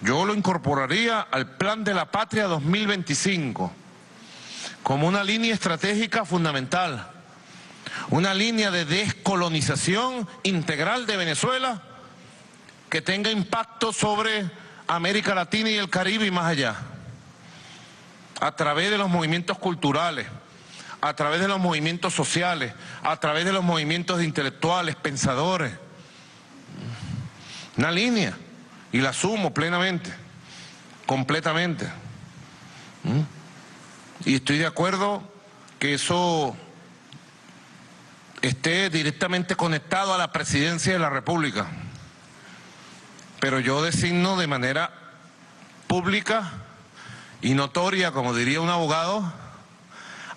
Yo lo incorporaría al Plan de la Patria 2025 como una línea estratégica fundamental, una línea de descolonización integral de Venezuela que tenga impacto sobre América Latina y el Caribe y más allá, a través de los movimientos culturales, a través de los movimientos sociales, a través de los movimientos de intelectuales, pensadores. Una línea, y la asumo plenamente, completamente. Y estoy de acuerdo que eso esté directamente conectado a la presidencia de la República. Pero yo designo de manera pública y notoria, como diría un abogado,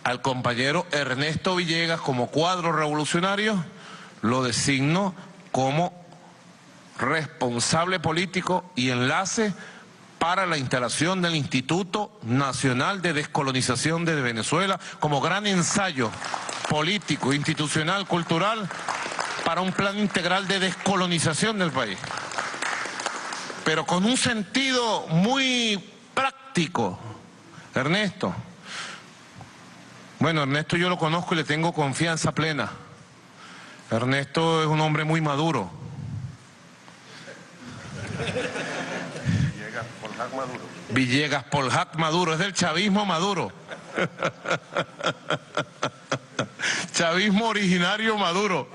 al compañero Ernesto Villegas como cuadro revolucionario, lo designo como responsable político y enlace para la instalación del Instituto Nacional de Descolonización de Venezuela como gran ensayo político, institucional, cultural, para un plan integral de descolonización del país. Pero con un sentido muy práctico. Ernesto. Bueno, Ernesto yo lo conozco y le tengo confianza plena. Ernesto es un hombre muy maduro. Villegas Polhac Maduro, es del chavismo Maduro. Chavismo originario Maduro.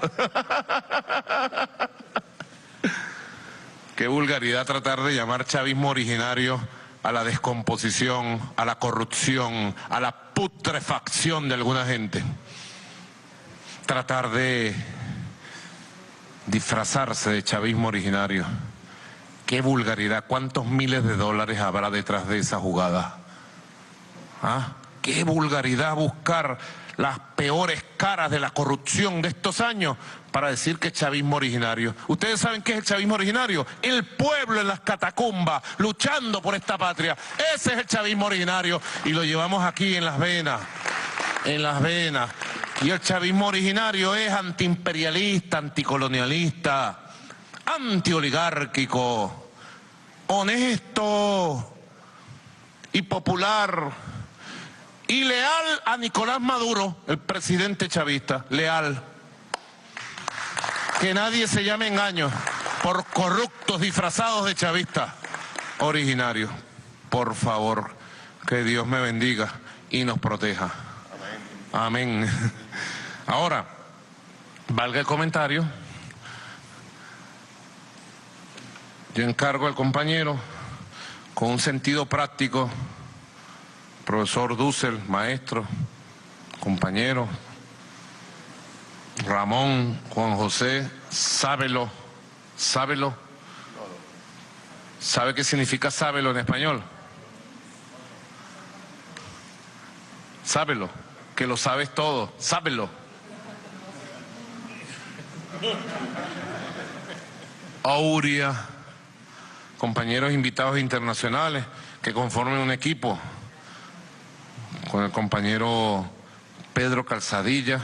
Qué vulgaridad tratar de llamar chavismo originario a la descomposición, a la corrupción, a la putrefacción de alguna gente. Tratar de disfrazarse de chavismo originario. Qué vulgaridad, ¿cuántos miles de dólares habrá detrás de esa jugada? ¿Ah? Qué vulgaridad buscar las peores caras de la corrupción de estos años para decir que es chavismo originario. ¿Ustedes saben qué es el chavismo originario? El pueblo en las catacumbas, luchando por esta patria. Ese es el chavismo originario y lo llevamos aquí en las venas, en las venas. Y el chavismo originario es antiimperialista, anticolonialista, antioligárquico, honesto y popular y leal a Nicolás Maduro, el presidente chavista, leal. Que nadie se llame engaño por corruptos disfrazados de chavistas originarios. Por favor, que Dios me bendiga y nos proteja. Amén. Ahora, valga el comentario. Yo encargo al compañero con un sentido práctico, profesor Dussel, maestro, compañero, Ramón, Juan José, sábelo. ¿Sabe qué significa sábelo en español? Sábelo, que lo sabes todo, sábelo. Aurea, compañeros invitados internacionales que conformen un equipo con el compañero Pedro Calzadilla,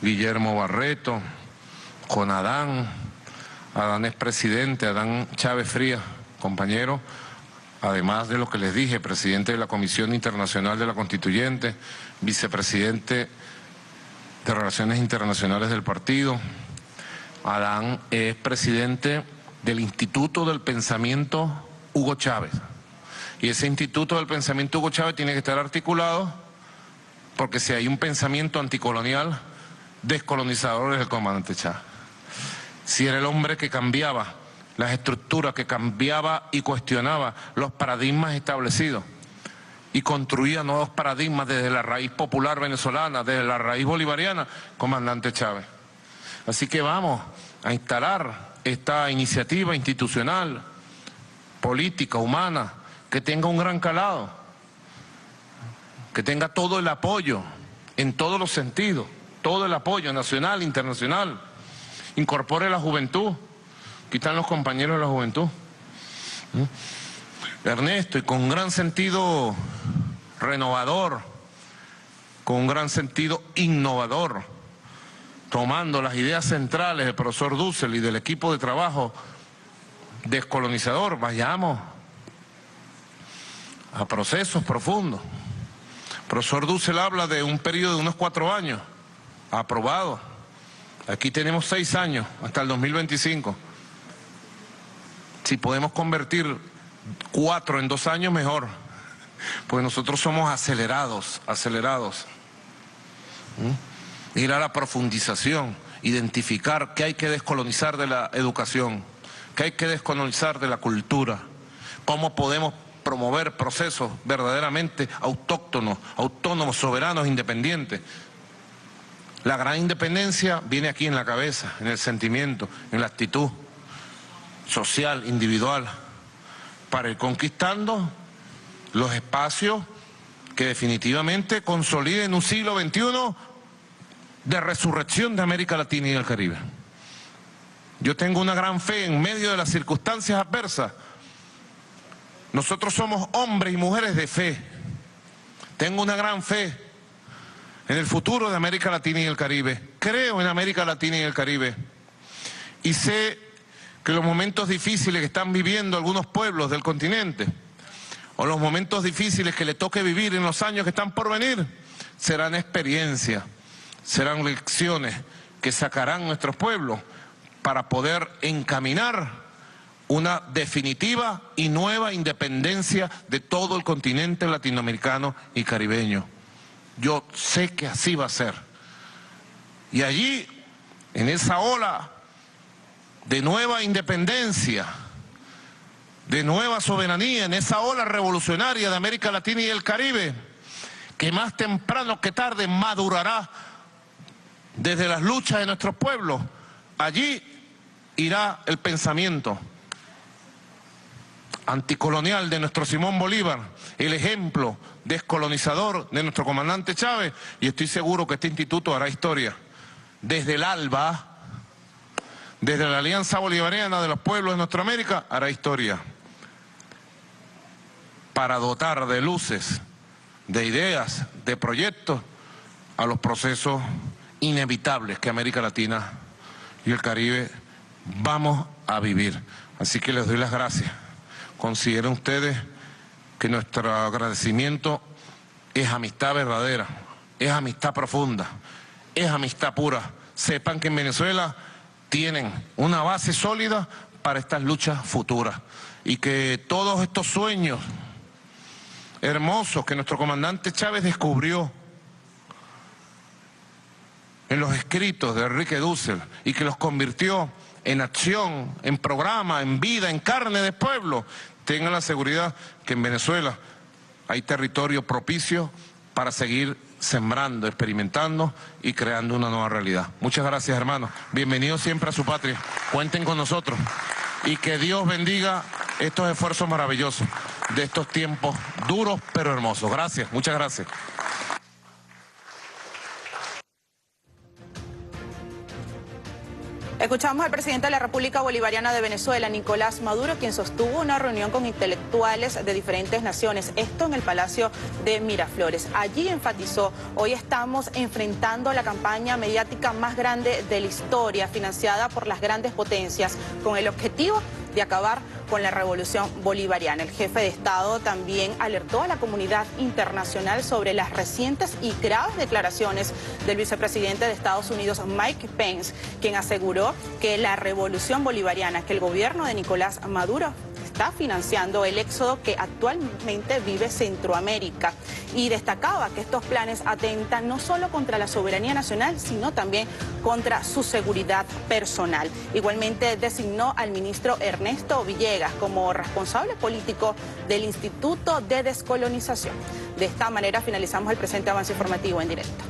Guillermo Barreto, con Adán es presidente, Adán Chávez Frías, compañero, además de lo que les dije, presidente de la Comisión Internacional de la Constituyente, vicepresidente de Relaciones Internacionales del partido. Adán es presidente del Instituto del Pensamiento Hugo Chávez. Y ese Instituto del Pensamiento Hugo Chávez tiene que estar articulado porque si hay un pensamiento anticolonial, descolonizador es el comandante Chávez. Si era el hombre que cambiaba las estructuras, que cambiaba y cuestionaba los paradigmas establecidos y construía nuevos paradigmas desde la raíz popular venezolana, desde la raíz bolivariana, comandante Chávez. Así que vamos a instalar esta iniciativa institucional, política, humana, que tenga un gran calado, que tenga todo el apoyo, en todos los sentidos, todo el apoyo nacional, internacional, incorpore la juventud, aquí están los compañeros de la juventud, Ernesto, y con un gran sentido renovador, con un gran sentido innovador, tomando las ideas centrales del profesor Dussel y del equipo de trabajo descolonizador, vayamos a procesos profundos. El profesor Dussel habla de un periodo de unos 4 años, aprobado. Aquí tenemos 6 años, hasta el 2025. Si podemos convertir 4 en 2 años, mejor. Pues nosotros somos acelerados. Ir a la profundización, identificar qué hay que descolonizar de la educación, qué hay que descolonizar de la cultura, cómo podemos promover procesos verdaderamente autóctonos, autónomos, soberanos, independientes. La gran independencia viene aquí en la cabeza, en el sentimiento, en la actitud social, individual, para ir conquistando los espacios que definitivamente consoliden un siglo XXI de resurrección de América Latina y el Caribe. Yo tengo una gran fe en medio de las circunstancias adversas. Nosotros somos hombres y mujeres de fe. Tengo una gran fe en el futuro de América Latina y el Caribe. Creo en América Latina y el Caribe. Y sé que los momentos difíciles que están viviendo algunos pueblos del continente, o los momentos difíciles que le toque vivir en los años que están por venir, serán experiencias, serán lecciones que sacarán nuestros pueblos para poder encaminar una definitiva y nueva independencia de todo el continente latinoamericano y caribeño. Yo sé que así va a ser. Y allí, en esa ola de nueva independencia, de nueva soberanía, en esa ola revolucionaria de América Latina y el Caribe, que más temprano que tarde madurará desde las luchas de nuestros pueblos, allí irá el pensamiento anticolonial de nuestro Simón Bolívar, el ejemplo descolonizador de nuestro comandante Chávez, y estoy seguro que este instituto hará historia. Desde el ALBA, desde la Alianza Bolivariana de los Pueblos de Nuestra América, hará historia para dotar de luces, de ideas, de proyectos a los procesos inevitables que América Latina y el Caribe vamos a vivir. Así que les doy las gracias. Consideren ustedes que nuestro agradecimiento es amistad verdadera, es amistad profunda, es amistad pura. Sepan que en Venezuela tienen una base sólida para estas luchas futuras y que todos estos sueños hermosos que nuestro comandante Chávez descubrió en los escritos de Enrique Dussel y que los convirtió en acción, en programa, en vida, en carne de pueblo, tengan la seguridad que en Venezuela hay territorio propicio para seguir sembrando, experimentando y creando una nueva realidad. Muchas gracias, hermanos. Bienvenidos siempre a su patria. Cuenten con nosotros y que Dios bendiga estos esfuerzos maravillosos de estos tiempos duros pero hermosos. Gracias, muchas gracias. Escuchamos al presidente de la República Bolivariana de Venezuela, Nicolás Maduro, quien sostuvo una reunión con intelectuales de diferentes naciones, esto en el Palacio de Miraflores. Allí enfatizó: hoy estamos enfrentando la campaña mediática más grande de la historia, financiada por las grandes potencias, con el objetivo de acabar con la revolución bolivariana. El jefe de Estado también alertó a la comunidad internacional sobre las recientes y graves declaraciones del vicepresidente de Estados Unidos, Mike Pence, quien aseguró que la revolución bolivariana, que el gobierno de Nicolás Maduro está financiando el éxodo que actualmente vive Centroamérica, y destacaba que estos planes atentan no solo contra la soberanía nacional, sino también contra su seguridad personal. Igualmente designó al ministro Ernesto Villegas como responsable político del Instituto de Descolonización. De esta manera finalizamos el presente avance informativo en directo.